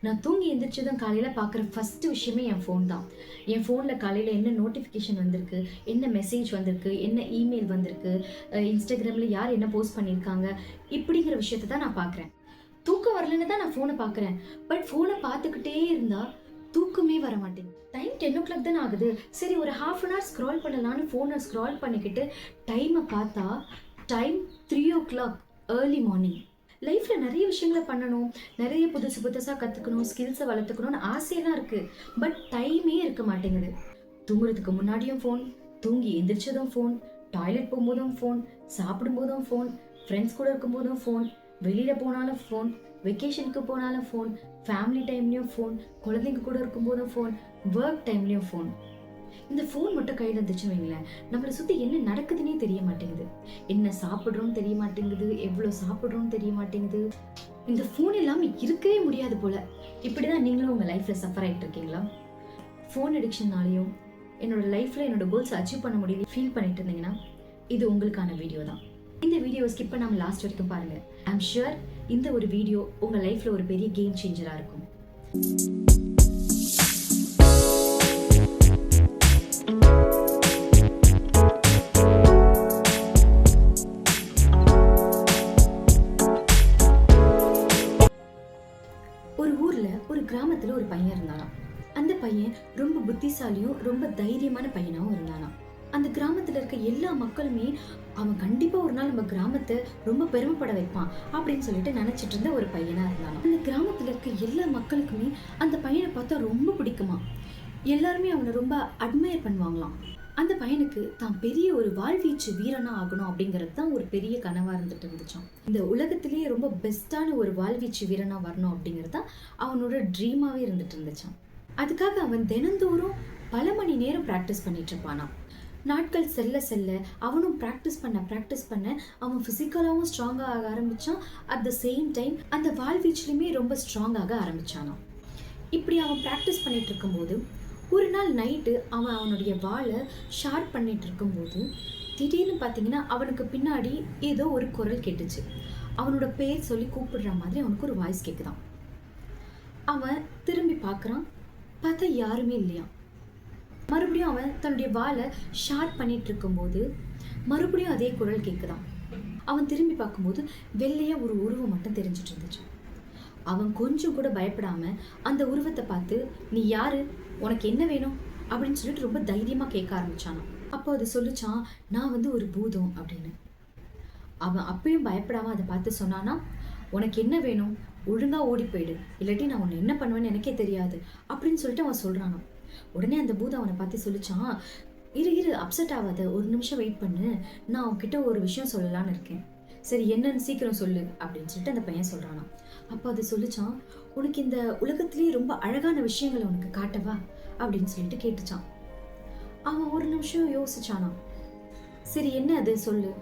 நான் தூங்கி எந்திரிச்சதும் காலையில் பார்க்குற ஃபஸ்ட்டு விஷயமே என் ஃபோன் தான். என் ஃபோனில் காலையில் என்ன நோட்டிஃபிகேஷன் வந்திருக்கு, என்ன மெசேஜ் வந்திருக்கு, என்ன இமெயில் வந்திருக்கு, இன்ஸ்டாகிராமில் யார் என்ன போஸ்ட் பண்ணியிருக்காங்க, இப்படிங்கிற விஷயத்தை தான் நான் பார்க்குறேன். தூக்கம் வரலன்னு தான் நான் ஃபோனை பார்க்குறேன். பட் ஃபோனை பார்த்துக்கிட்டே இருந்தால் தூக்கமே வர மாட்டேங்குது. டைம் 10 o'clock தானே ஆகுது. சரி ஒரு ½ an hour ஸ்க்ரால் பண்ணலான்னு ஃபோனை ஸ்க்ரால் பண்ணிக்கிட்டு டைமை பார்த்தா டைம் 3 o'clock ஏர்லி மார்னிங். லைஃப்பில் நிறைய விஷயங்களை பண்ணணும், நிறைய புதுசாக கற்றுக்கணும், ஸ்கில்ஸை வளர்த்துக்கணும்னு ஆசையெல்லாம் இருக்குது. பட் டைமே இருக்க மாட்டேங்குது. தூங்குறதுக்கு முன்னாடியும் ஃபோன், தூங்கி எந்திரிச்சதும் ஃபோன், டாய்லெட் போகும்போதும் ஃபோன், சாப்பிடும்போதும் ஃபோன், ஃப்ரெண்ட்ஸ் கூட இருக்கும்போதும் ஃபோன், வெளியில் போனாலும் ஃபோன், வெக்கேஷனுக்கு போனாலும் ஃபோன், ஃபேமிலி டைம்லேயும் ஃபோன், குழந்தைங்க கூட இருக்கும்போதும் ஃபோன், ஒர்க் டைம்லேயும் ஃபோன். இந்த ஃபோன் மட்டும் கையில் இருந்துச்சுன்னு வைங்களேன், நம்மளை சுற்றி என்ன நடக்குதுன்னே தெரிய மாட்டேங்குது. என்ன சாப்பிட்றோன்னு தெரிய மாட்டேங்குது, எவ்வளோ சாப்பிட்றோன்னு தெரிய மாட்டேங்குது. இந்த ஃபோன் இல்லாமல் இருக்கவே முடியாது போல். இப்படி தான் நீங்களும் உங்கள் லைஃப்பில் சஃபர் ஆகிட்டு இருக்கீங்களா? ஃபோன் அடிக்ஷன்னாலையும் என்னோட லைஃப்பில் என்னோட கோல்ஸை அச்சீவ் பண்ண முடியல ஃபீல் பண்ணிட்டு இருந்தீங்கன்னா இது உங்களுக்கான வீடியோ தான். இந்த வீடியோ ஸ்கிப் பண்ணாமல் லாஸ்ட் வரைக்கும் பாருங்கள். ஐ எம் ஷுர் இந்த ஒரு வீடியோ உங்கள் லைஃப்பில் ஒரு பெரிய கேம் சேஞ்சராக இருக்கும். ஒரு கிராமத்துல ஒரு பையன் இருந்தானாம். அந்த பையன் ரொம்ப புத்திசாலியும் ரொம்ப தைரியமான பையனாவும் இருந்தானாம். அந்த கிராமத்துல இருக்க எல்லா மக்களுமே அவன் கண்டிப்பா ஒரு நாள் நம்ம கிராமத்தை ரொம்ப பெருமைப்பட வைப்பான் அப்படின்னு சொல்லிட்டு நினைச்சிட்டு இருந்த ஒரு பையனா இருந்தானாம். அந்த கிராமத்துல இருக்க எல்லா மக்களுக்குமே அந்த பையனை பார்த்தா ரொம்ப பிடிக்குமா. எல்லாருமே அவனை ரொம்ப அட்மையர் பண்ணுவாங்களாம். அந்த பையனுக்கு தான் பெரிய ஒரு வாழ்வீச்சு வீரனா ஆகணும் அப்படிங்கிறது தான் ஒரு பெரிய கனவா இருந்துட்டு இருந்துச்சான். இந்த உலகத்திலேயே ரொம்ப பெஸ்டான ஒரு வாழ்வீச்சு வீரனா வரணும் அப்படிங்கிறது தான் அவனோட ட்ரீமாவே இருந்துட்டு இருந்துச்சான். அதுக்காக அவன் தினந்தோறும் பல மணி நேரம் ப்ராக்டிஸ் பண்ணிட்டு இருப்பானாம். நாட்கள் செல்ல செல்ல அவனும் ப்ராக்டிஸ் பண்ண அவன் ஃபிசிக்கலாகவும் ஸ்ட்ராங்காக ஆக ஆரம்பிச்சான். அட் த சேம் டைம் அந்த வாழ்வீச்சிலுமே ரொம்ப ஸ்ட்ராங்காக ஆரம்பிச்சானாம். இப்படி அவன் ப்ராக்டிஸ் பண்ணிட்டு இருக்கும்போது ஒரு நாள் நைட்டு அவன் அவனுடைய வாளை ஷார்ப் பண்ணிட்டு இருக்கும்போது திடீர்னு பார்த்தீங்கன்னா அவனுக்கு பின்னாடி ஏதோ ஒரு குரல் கேட்டுச்சு. அவனோட பேர் சொல்லி கூப்பிடுற மாதிரி அவனுக்கு ஒரு வாய்ஸ் கேட்குதான். அவன் திரும்பி பார்க்குறான், பார்த்தா யாருமே இல்லையா. மறுபடியும் அவன் தன்னுடைய வாளை ஷார்ப் பண்ணிட்டு இருக்கும்போது மறுபடியும் அதே குரல் கேட்குதான். அவன் திரும்பி பார்க்கும்போது வெள்ளையா ஒரு உருவம் மட்டும் தெரிஞ்சிட்டு இருந்துச்சு. அவன் கொஞ்சம் கூட பயப்படாம அந்த உருவத்தை பார்த்து, நீ யாரு, உனக்கு என்ன வேணும் அப்படின்னு சொல்லிட்டு ரொம்ப தைரியமா கேட்க ஆரம்பிச்சானான். அப்போ அது சொல்லிச்சான், நான் ஒரு பூதம் அப்படின்னு. அவன் அப்பயும் பயப்படாம அதை பார்த்து சொன்னானா, உனக்கு என்ன வேணும், ஒழுங்கா ஓடி போயிடு, இல்லாட்டி நான் உன்னை என்ன பண்ணுவேன்னு எனக்கே தெரியாது அப்படின்னு சொல்லிட்டு அவன் சொல்றானா. உடனே அந்த பூதம் அவனை பார்த்து சொல்லிச்சான், இரு அப்செட் ஆகாத, ஒரு நிமிஷம் வெயிட் பண்ணு, நான் உன்கிட்ட ஒரு விஷயம் சொல்லலான்னு இருக்கேன். சரி என்னன்னு சீக்கிரம் சொல்லு அப்படின்னு சொல்லிட்டு அந்த பையன் சொல்றானா. அப்போ அது சொல்லிச்சான், உனக்கு இந்த உலகத்திலேயே ரொம்ப அழகான விஷயங்களை உனக்கு காட்டவா அப்படின்னு சொல்லிட்டு கேட்டுச்சான். அவன் ஒரு நிமிஷம் யோசிச்சானா. சரி என்ன அது சொல்லு,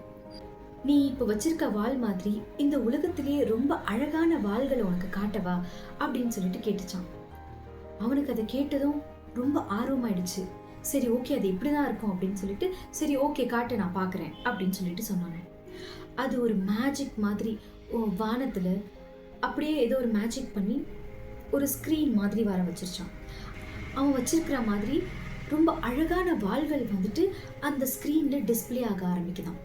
நீ இப்போ வச்சிருக்க வாள் மாதிரி இந்த உலகத்திலேயே ரொம்ப அழகான வாள்களை உனக்கு காட்டவா அப்படின்னு சொல்லிட்டு கேட்டுச்சான். அவனுக்கு அதை கேட்டதும் ரொம்ப ஆர்வமாயிடுச்சு. சரி ஓகே அது இப்படிதான் இருக்கும் அப்படின்னு சொல்லிட்டு, சரி ஓகே காட்டு நான் பார்க்குறேன் அப்படின்னு சொல்லிட்டு சொன்னாங்க. அது ஒரு மேஜிக் மாதிரி வானத்துல அப்படியே ஏதோ ஒரு மேஜிக் பண்ணி ஒரு ஸ்க்ரீன் மாதிரி வர வச்சிருச்சான். அவன் வச்சிருக்கிற மாதிரி ரொம்ப அழகான வாள்கள் அந்த ஸ்க்ரீனில் டிஸ்பிளே ஆக ஆரம்பிக்குதான்.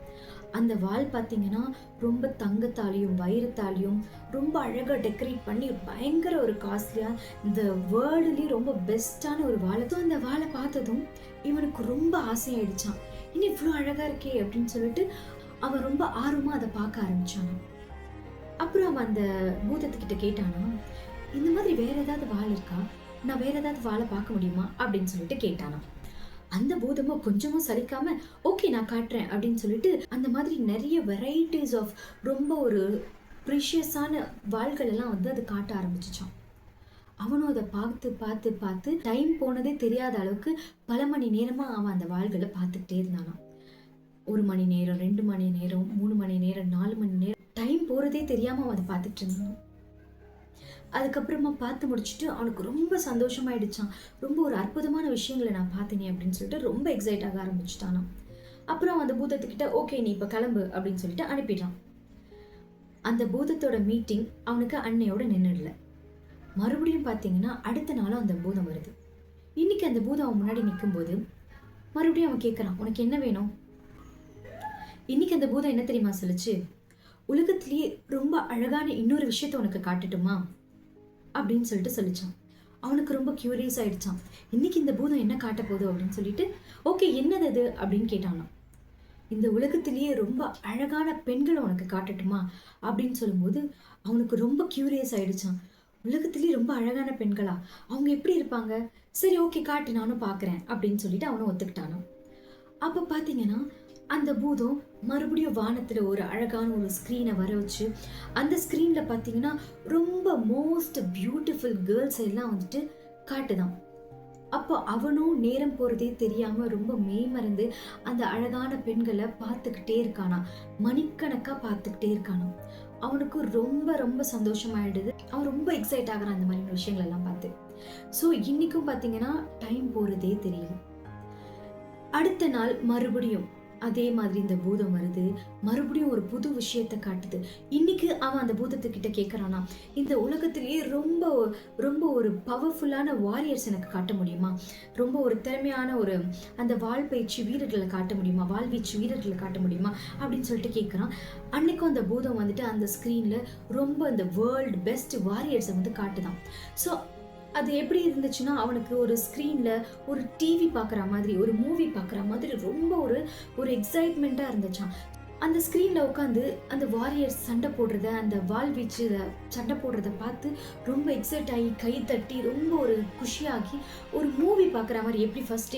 அந்த வால் பார்த்தீங்கன்னா ரொம்ப தங்கத்தாலையும் வைரத்தாலையும் ரொம்ப அழகாக டெக்கரேட் பண்ணி பயங்கர ஒரு காஸ்ட்லியாக இந்த வேர்ல்டுலேயே ரொம்ப பெஸ்ட்டான ஒரு வாழை. அந்த வாழை பார்த்ததும் இவனுக்கு ரொம்ப ஆசையாயிடுச்சான். இன்னும் இவ்வளோ அழகாக இருக்கே அப்படின்னு சொல்லிட்டு அவன் ரொம்ப ஆர்வமாக அதை பார்க்க ஆரம்பிச்சான். அப்புறம் அவன் அந்த பூதத்துக்கிட்ட கேட்டானா, இந்த மாதிரி வேற ஏதாவது வாள் இருக்கா, நான் வேற ஏதாவது வாழை பார்க்க முடியுமா அப்படின்னு சொல்லிட்டு கேட்டானா. அந்த பூதமும் கொஞ்சமும் சலிக்காம ஓகே நான் காட்டுறேன் அப்படின்னு சொல்லிட்டு அந்த மாதிரி நிறைய வெரைட்டிஸ் ஆஃப் ரொம்ப ஒரு ப்ரிஷியஸான வாள்கள் எல்லாம் அது காட்ட ஆரம்பிச்சிச்சான். அவனும் அதை பார்த்து பார்த்து பார்த்து டைம் போனதே தெரியாத அளவுக்கு பல மணி நேரமா அவன் அந்த வாள்களை பார்த்துக்கிட்டே இருந்தானா. 1 மணி நேரம், 2 மணி நேரம், 3 மணி நேரம், 4 மணி நேரம், டைம் போகிறதே தெரியாமல் அவன் அதை பார்த்துட்டு இருந்தான். அதுக்கப்புறமா பார்த்து முடிச்சுட்டு அவனுக்கு ரொம்ப சந்தோஷமாயிடுச்சான். ரொம்ப ஒரு அற்புதமான விஷயங்களை நான் பார்த்தேனே அப்படின்னு சொல்லிட்டு ரொம்ப எக்ஸைட் ஆக ஆரம்பிச்சுட்டானா. அப்புறம் அந்த பூதத்துக்கிட்ட ஓகே நீ இப்போ கிளம்பு அப்படின்னு சொல்லிட்டு அனுப்பிடுறான். அந்த பூதத்தோட மீட்டிங் அவனுக்கு அன்னையோட நின்றுடல. மறுபடியும் பார்த்தீங்கன்னா அடுத்த நாளும் அந்த பூதம் வருது. இன்னைக்கு அந்த பூதம் அவன் முன்னாடி நிக்கும்போது, மறுபடியும் அவன் கேட்கறான், "உனக்கு என்ன வேணும்?" இன்னைக்கு அந்த பூதம் என்ன தெரியுமா சொல்லுச்சு? "உலகத்திலேயே ரொம்ப அழகான இன்னொரு விஷயத்த உனக்கு காட்டட்டுமா?" அப்படின்னு சொல்லிட்டு சொல்லிச்சான். அவனுக்கு ரொம்ப கியூரியஸ் ஆயிடுச்சான். இன்னைக்கு இந்த பூதம் என்ன காட்ட போகுது அப்படின்னு சொல்லிட்டு, "ஓகே, என்னது அது?" அப்படின்னு கேட்டானாம். "இந்த உலகத்திலேயே ரொம்ப அழகான பெண்களை உனக்கு காட்டட்டுமா?" அப்படின்னு சொல்லும்போது அவனுக்கு ரொம்ப கியூரியஸ் ஆயிடுச்சான். உலகத்திலேயே ரொம்ப அழகான பெண்களா? அவங்க எப்படி இருப்பாங்க? சரி, ஓகே, காட்டு, நானும் பார்க்குறேன் அப்படின்னு சொல்லிட்டு அவனும் ஒத்துக்கிட்டானாம். அப்போ பார்த்தீங்கன்னா அந்த பூதம் மறுபடியும் வானத்தில் ஒரு அழகான ஒரு ஸ்க்ரீனை வர வச்சு, அந்த ஸ்க்ரீனில் பார்த்தீங்கன்னா ரொம்ப மோஸ்ட் பியூட்டிஃபுல் கேர்ள்ஸ் எல்லாம் வந்துட்டு காட்டுதான். அப்போ அவனும் நேரம் போகிறதே தெரியாமல் ரொம்ப மெய்மறந்து அந்த அழகான பெண்களை பார்த்துக்கிட்டே இருக்கானா, மணிக்கணக்காக பார்த்துக்கிட்டே இருக்கானா. அவனுக்கு ரொம்ப ரொம்ப சந்தோஷமாயிடுது. அவன் ரொம்ப எக்ஸைட் ஆகிறான் அந்த மாதிரியான விஷயங்கள் எல்லாம் பார்த்து. ஸோ இன்னைக்கும் பார்த்தீங்கன்னா டைம் போகிறதே தெரியல. அடுத்த நாள் மறுபடியும் அதே மாதிரி இந்த பூதம் வருது. மறுபடியும் ஒரு புது விஷயத்த காட்டுது. இன்னைக்கு அவன் அந்த பூதத்துக்கிட்ட கேட்கறானா, "இந்த உலகத்திலேயே ரொம்ப ரொம்ப ஒரு பவர்ஃபுல்லான வாரியர்ஸ் எனக்கு காட்ட முடியுமா? ரொம்ப ஒரு திறமையான ஒரு அந்த வாள்பயிற்சி வீரர்களை காட்ட முடியுமா? வாழ்வீச்சு வீரர்களை காட்ட முடியுமா?" அப்படின்னு சொல்லிட்டு கேட்கறான். அன்னைக்கும் அந்த பூதம் வந்துட்டு அந்த ஸ்க்ரீன்ல ரொம்ப அந்த வேர்ல்டு பெஸ்ட் வாரியர்ஸை வந்து காட்டுதான். ஸோ அது எப்படி இருந்துச்சுன்னா, அவனுக்கு ஒரு ஸ்க்ரீன்ல ஒரு டிவி பார்க்குற மாதிரி, ஒரு மூவி பார்க்குற மாதிரி ரொம்ப ஒரு ஒரு எக்ஸைட்மெண்ட்டாக இருந்துச்சாம். அந்த ஸ்க்ரீனில் உட்காந்து அந்த வாரியர்ஸ் சண்டை போடுறத, அந்த வாள் வீச்சு சண்டை போடுறத பார்த்து ரொம்ப எக்ஸைட் ஆகி கை தட்டி ரொம்ப ஒரு குஷியாகி ஒரு மூவி பார்க்குற மாதிரி, எப்படி ஃபர்ஸ்ட்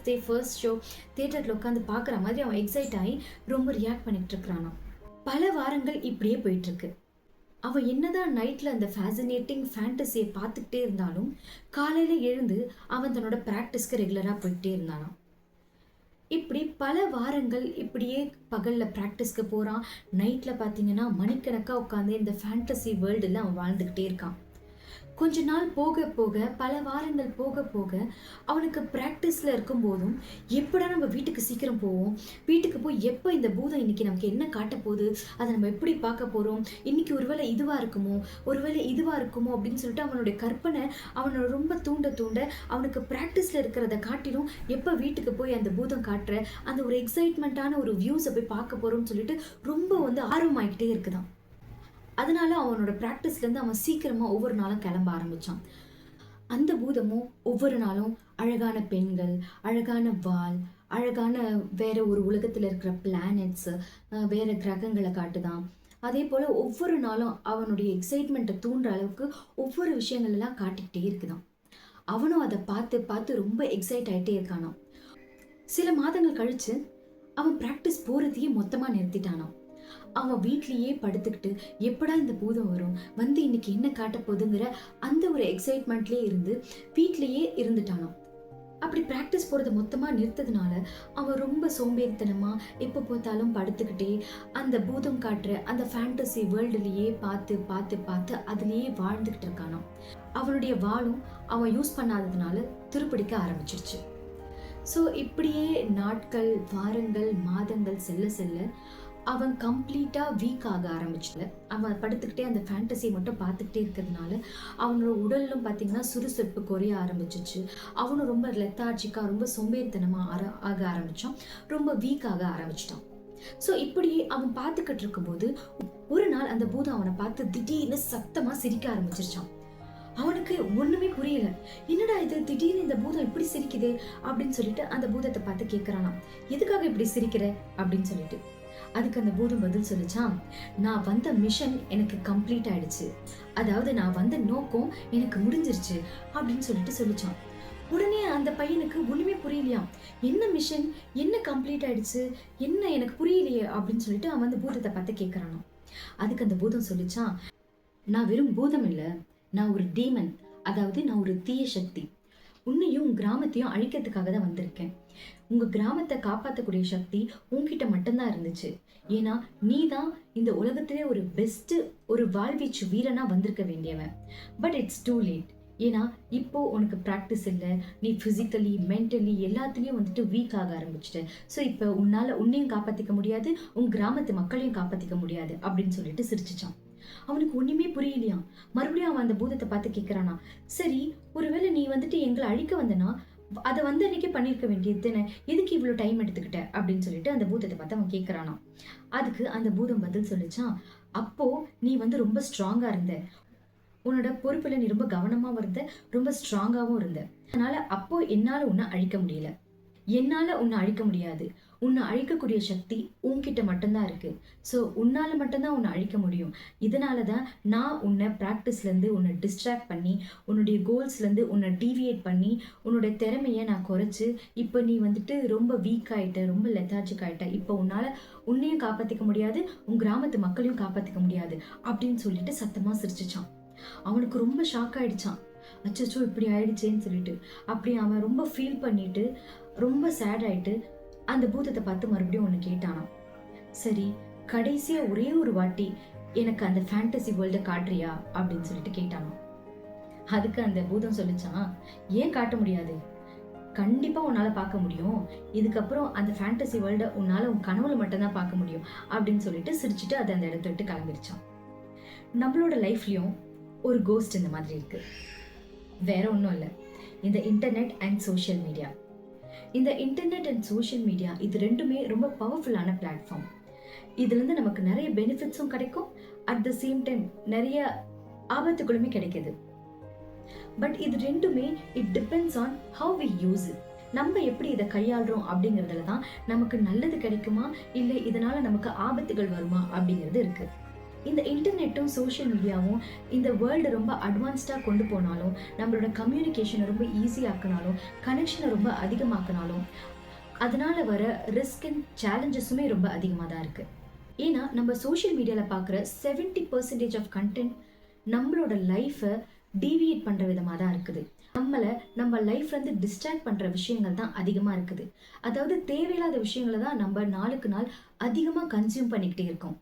டே ஃபர்ஸ்ட் ஷோ தேட்டரில் உட்காந்து பார்க்குற மாதிரி அவன் எக்ஸைட் ஆகி ரொம்ப ரியாக்ட் பண்ணிட்டு இருக்கிறானாம். பல வாரங்கள் இப்படியே போயிட்டுருக்கு. அவன் என்னதான் நைட்டில் அந்த ஃபேசினேட்டிங் ஃபேண்டசியை பார்த்துக்கிட்டே இருந்தாலும் காலையில் எழுந்து அவன் தன்னோட ப்ராக்டிஸ்க்கு ரெகுலராக போயிட்டே இருந்தானாம். இப்படி பல வாரங்கள் இப்படியே பகலில் ப்ராக்டிஸ்க்கு போகிறான். நைட்டில் பார்த்தீங்கன்னா மணிக்கணக்காக உட்காந்து இந்த ஃபேண்டசி வேர்ல்டில் அவன் வாழ்ந்துக்கிட்டே இருக்கான். கொஞ்ச நாள் போக போக, பல வாரங்கள் போக போக அவனுக்கு ப்ராக்டிஸில் இருக்கும்போதும், எப்படா நம்ம வீட்டுக்கு சீக்கிரம் போவோம், வீட்டுக்கு போய் எப்போ இந்த பூதம் இன்னைக்கு நமக்கு என்ன காட்ட போகுது, அதை நம்ம எப்படி பார்க்க போகிறோம், இன்னைக்கு ஒருவேளை இதுவாக இருக்குமோ அப்படின்னு சொல்லிட்டு அவனுடைய கற்பனை அவனை ரொம்ப தூண்ட தூண்ட அவனுக்கு ப்ராக்டிஸில் இருக்கிறத காட்டிலும் எப்போ வீட்டுக்கு போய் அந்த பூதம் காட்டுற அந்த ஒரு எக்ஸைட்மெண்ட்டான ஒரு வியூஸை போய் பார்க்க போகிறோம்னு சொல்லிட்டு ரொம்ப வந்து ஆர்வமாகிக்கிட்டே இருக்குதான். அதனால அவனோட ப்ராக்டிஸ்லேருந்து அவன் சீக்கிரமாக ஒவ்வொரு நாளும் கிளம்ப ஆரம்பித்தான். அந்த பூதமும் ஒவ்வொரு நாளும் அழகான பெண்கள், அழகான வால், அழகான வேற ஒரு உலகத்தில் இருக்கிற பிளானட்ஸு, வேற கிரகங்களை காட்டுதான். அதே போல் ஒவ்வொரு நாளும் அவனுடைய எக்ஸைட்மெண்ட்டை தூண்டுற அளவுக்கு ஒவ்வொரு விஷயங்கள்லாம் காட்டிக்கிட்டே இருக்குதான். அவனும் அதை பார்த்து பார்த்து ரொம்ப எக்ஸைட் ஆகிட்டே இருக்கானாம். சில மாதங்கள் கழித்து அவன் ப்ராக்டிஸ் போகிறதையே மொத்தமாக நிறுத்திட்டானாம். அவன் வீட்லேயே படுத்துக்கிட்டு எப்படா இந்த பூதம் வரும், வந்து இன்னைக்கு என்ன காட்ட போகுதுங்கிற அந்த ஒரு எக்ஸைட்மெண்ட்லேயே இருந்து வீட்லேயே இருந்துட்டானாம். அப்படி ப்ராக்டிஸ் போகிறத மொத்தமாக நிறுத்ததுனால அவன் ரொம்ப சோம்பேறித்தனமாக எப்போ பார்த்தாலும் படுத்துக்கிட்டே அந்த பூதம் காட்டுற அந்த ஃபேண்டசி வேர்ல்டுலேயே பார்த்து பார்த்து பார்த்து அதுலேயே வாழ்ந்துக்கிட்டு இருக்கானாம். அவனுடைய வாளும் அவன் யூஸ் பண்ணாததுனால துருப்பிடிக்க ஆரம்பிச்சிருச்சு. ஸோ இப்படியே நாட்கள், வாரங்கள், மாதங்கள் செல்ல செல்ல அவன் கம்ப்ளீட்டாக வீக் ஆக ஆரம்பிச்சல. அவன் படுத்துக்கிட்டே அந்த ஃபேண்டசியை மட்டும் பார்த்துக்கிட்டே இருக்கிறதுனால அவனோட உடலும் பார்த்திங்கன்னா சுறுசுறுப்பு குறைய ஆரம்பிச்சிச்சு. அவனும் ரொம்ப லெத்தார்ஜிக்காக ரொம்ப சோம்பேறித்தனமாக ஆக ஆரம்பித்தான். ரொம்ப வீக் ஆக ஆரம்பிச்சிட்டான். ஸோ இப்படி அவன் பார்த்துக்கிட்டு இருக்கும்போது ஒரு நாள் அந்த பூதம் அவனை பார்த்து திடீர்னு சத்தமாக சிரிக்க ஆரம்பிச்சிருச்சான். அவனுக்கு ஒண்ணுமே புரியல. என்னடா இது, திடீர்னு இந்த பூதம் இப்படி சிரிக்குது அப்படின்னு சொல்லிட்டு அந்த பூதத்தை பார்த்து கேட்கறானாம், "எதுக்காக இப்படி சிரிக்கிற?" அப்படின்னு சொல்லிட்டு. அதுக்கு அந்த பூதம் பதில் சொல்லிச்சான், "நான் வந்த மிஷன் எனக்கு கம்ப்ளீட் ஆயிடுச்சு. அதாவது நான் வந்த நோக்கம் எனக்கு முடிஞ்சிருச்சு" அப்படின்னு சொல்லிட்டு சொல்லிச்சான். உடனே அந்த பையனுக்கு ஒண்ணுமே புரியலையாம். என்ன மிஷன், என்ன கம்ப்ளீட் ஆயிடுச்சு, என்ன எனக்கு புரியலையே அப்படின்னு சொல்லிட்டு அவன் அந்த பூதத்தை பார்த்து கேட்கறானாம். அதுக்கு அந்த பூதம் சொல்லிச்சான், "நான் வெறும் பூதம் இல்லை, நான் ஒரு டீமன், அதாவது நான் ஒரு தீய சக்தி. உன்னையும் கிராமத்தையும் அழிக்கிறதுக்காக தான் வந்திருக்கேன். உங்க கிராமத்தை காப்பாற்றக்கூடிய சக்தி உன்கிட்ட மட்டும்தான் இருந்துச்சு. ஏன்னா நீ தான் இந்த உலகத்திலே ஒரு பெஸ்ட் ஒரு வாழ்வீச்சு வீரனா வந்திருக்க வேண்டியவன். But it's too late. ஏன்னா இப்போ உனக்கு ப்ராக்டிஸ் இல்லை, நீ ஃபிசிக்கலி மென்டலி எல்லாத்துலேயும் வந்துட்டு வீக் ஆக ஆரம்பிச்சிட்ட. ஸோ இப்போ உன்னால் உன்னையும் காப்பாற்றிக்க முடியாது, உன் கிராமத்து மக்களையும் காப்பாற்றிக்க முடியாது" அப்படின்னு சொல்லிட்டு சிரிச்சிச்சான். அவனுக்கு ஒண்ணுமே புரியலையாம். மறுபடியும் அவன் அந்த பூதத்தை பார்த்து கேட்கறானா, சரி ஒருவேளை நீ வந்துட்டு எங்களை அழிக்க வந்தனா அதை வந்து அன்னைக்கு பண்ணிருக்க வேண்டியது தானே, எதுக்கு இவ்வளவு டைம் எடுத்துக்கிட்ட அப்படின்னு சொல்லிட்டு அந்த பூதத்தை பார்த்து அவன் கேட்கறானா. அதுக்கு அந்த பூதம் பதில் சொல்லிச்சான், அப்போ நீ வந்து ரொம்ப ஸ்ட்ராங்கா இருந்த, உன்னோட பொறுப்புல நீ ரொம்ப கவனமாவும் இருந்த, ரொம்ப ஸ்ட்ராங்காவும் இருந்த. அதனால அப்போ என்னால உன்னை அழிக்க முடியல. என்னால உன்னை அழிக்க முடியாது. உன்னை அழிக்கக்கூடிய சக்தி உன்கிட்ட மட்டும்தான் இருக்கு. ஸோ உன்னால மட்டும்தான் உன்னை அழிக்க முடியும். இதனால தான் நான் உன்னை ப்ராக்டிஸ்லேருந்து உன்னை டிஸ்ட்ராக்ட் பண்ணி, உன்னுடைய கோல்ஸ்லேருந்து உன்னை டீவியேட் பண்ணி, உன்னுடைய திறமையை நான் குறைச்சி, இப்போ நீ வந்துட்டு ரொம்ப வீக் ஆயிட்ட, ரொம்ப லெத்தாஜிக் ஆயிட்ட. இப்போ உன்னால உன்னையும் காப்பாற்றிக்க முடியாது, உன் கிராமத்து மக்களையும் காப்பாற்றிக்க முடியாது அப்படின்னு சொல்லிட்டு சத்தமாக சிரிச்சிச்சான். அவனுக்கு ரொம்ப ஷாக் ஆயிடுச்சான். அச்சோ இப்படி ஆயிடுச்சேன்னு சொல்லிட்டு அப்படி அவன் ரொம்ப ஃபீல் பண்ணிட்டு ரொம்ப சேட் ஆயிட்டு அந்த பூதத்தை பார்த்து மறுபடியும் ஒன்று கேட்டானாம். சரி கடைசியா ஒரே ஒரு வாட்டி எனக்கு அந்த ஃபேண்டசி வேர்ல்டை காட்டுறியா அப்படின்னு சொல்லிட்டு கேட்டானாம். அதுக்கு அந்த பூதம் சொல்லிச்சான், ஏன் காட்ட முடியாது, கண்டிப்பா உன்னால பார்க்க முடியும். இதுக்கப்புறம் அந்த ஃபேண்டசி வேர்ல்டை உன்னால உன் கனவுல மட்டும்தான் பார்க்க முடியும் அப்படின்னு சொல்லிட்டு சிரிச்சுட்டு அதை அந்த இடத்த விட்டு கிளம்பிடுச்சான். நம்மளோட லைஃப்லயும் ஒரு கோஸ்ட் இந்த மாதிரி இருக்கு. வேற ஒன்றும் இல்லை, இந்த இன்டர்நெட் அண்ட் சோஷியல் மீடியா. இந்த இன்டர்நெட் அண்ட் சோஷியல் மீடியா இது ரெண்டுமே ரொம்ப பவர்ஃபுல்லான பிளாட்ஃபார்ம். இதுலேருந்து நமக்கு நிறைய பெனிஃபிட்ஸும் கிடைக்கும், அட் த சேம் டைம் நிறைய ஆபத்துகளுமே கிடைக்குது. பட் இது ரெண்டுமே it depends on how we use it. நம்ம எப்படி இதை கையாளுறோம் அப்படிங்கிறதுல தான் நமக்கு நல்லது கிடைக்குமா இல்லை இதனால நமக்கு ஆபத்துகள் வருமா அப்படிங்கிறது இருக்கு. இந்த இன்டர்நெட்டும் சோஷியல் மீடியாவும் இந்த வேர்ல்டு ரொம்ப அட்வான்ஸ்டாக கொண்டு போனாலும், நம்மளோட கம்யூனிகேஷனை ரொம்ப ஈஸியாக்கினாலும், கனெக்ஷனை ரொம்ப அதிகமாக்கினாலும், அதனால வர ரிஸ்க் அண்ட் சேலஞ்சஸுமே ரொம்ப அதிகமாக தான் இருக்கு. ஏன்னா நம்ம சோஷியல் மீடியாவில் பார்க்குற 70% ஆஃப் கண்டென்ட் நம்மளோட லைஃப்பை டீவியேட் பண்ணுற விதமாக தான் இருக்குது. நம்ம லைஃப்லேருந்து டிஸ்ட்ராக்ட் பண்ணுற விஷயங்கள் தான் அதிகமாக இருக்குது. அதாவது தேவையில்லாத விஷயங்களை தான் நம்ம நாளுக்கு நாள் அதிகமாக கன்சியூம் பண்ணிக்கிட்டே இருக்கோம்.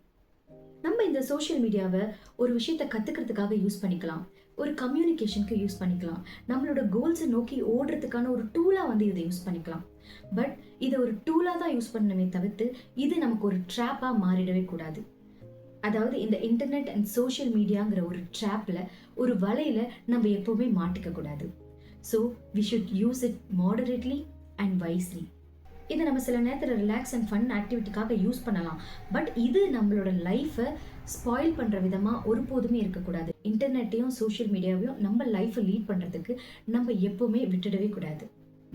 நம்ம இந்த சோஷியல் மீடியாவை ஒரு விஷயத்தை கற்றுக்கிறதுக்காக யூஸ் பண்ணிக்கலாம், ஒரு கம்யூனிகேஷனுக்கு யூஸ் பண்ணிக்கலாம், நம்மளோட கோல்ஸை நோக்கி ஓடுறதுக்கான ஒரு டூலாக வந்து இதை யூஸ் பண்ணிக்கலாம். பட் இதை ஒரு டூலாக தான் யூஸ் பண்ணணுமே தவிர்த்து இது நமக்கு ஒரு ட்ராப்பாக மாறிடவே கூடாது. அதாவது இந்த இன்டர்நெட் அண்ட் சோஷியல் மீடியாங்கிற ஒரு ட்ராப்பில், ஒரு வலையில் நம்ம எப்போவுமே மாட்டிக்க கூடாது. So we should use it moderately and wisely. இதை நம்ம சில நேரத்தில் ரிலாக்ஸ் அண்ட் ஃபன் ஆக்டிவிட்டிக்காக யூஸ் பண்ணலாம். பட் இது நம்மளோட லைஃப்பை ஸ்பாயில் பண்ணுற விதமாக ஒருபோதுமே இருக்கக்கூடாது. இன்டர்நெட்டையும் சோஷியல் மீடியாவையும் நம்ம லைஃப்பை லீட் பண்ணுறதுக்கு நம்ம எப்போவுமே விட்டுடவே கூடாது.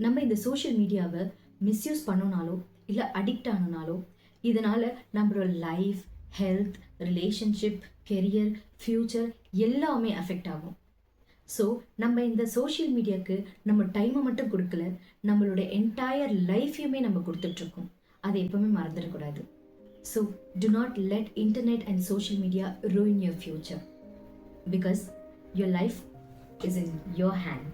நம்ம இந்த சோஷியல் மீடியாவை மிஸ்யூஸ் பண்ணோனாலோ இல்லை அடிக்ட் ஆனோனாலோ இதனால் நம்மளோட life, health, relationship, career, future எல்லாமே அஃபெக்ட் ஆகும். ஸோ நம்ம இந்த சோஷியல் மீடியாவுக்கு நம்ம டைமை மட்டும் கொடுக்கல, நம்மளோட என்டையர் லைஃபையுமே நம்ம கொடுத்துட்ருக்கோம். அதை எப்பவுமே மறந்துடக்கூடாது. So to not let internet and social media ruin your future, because your life is in your hand.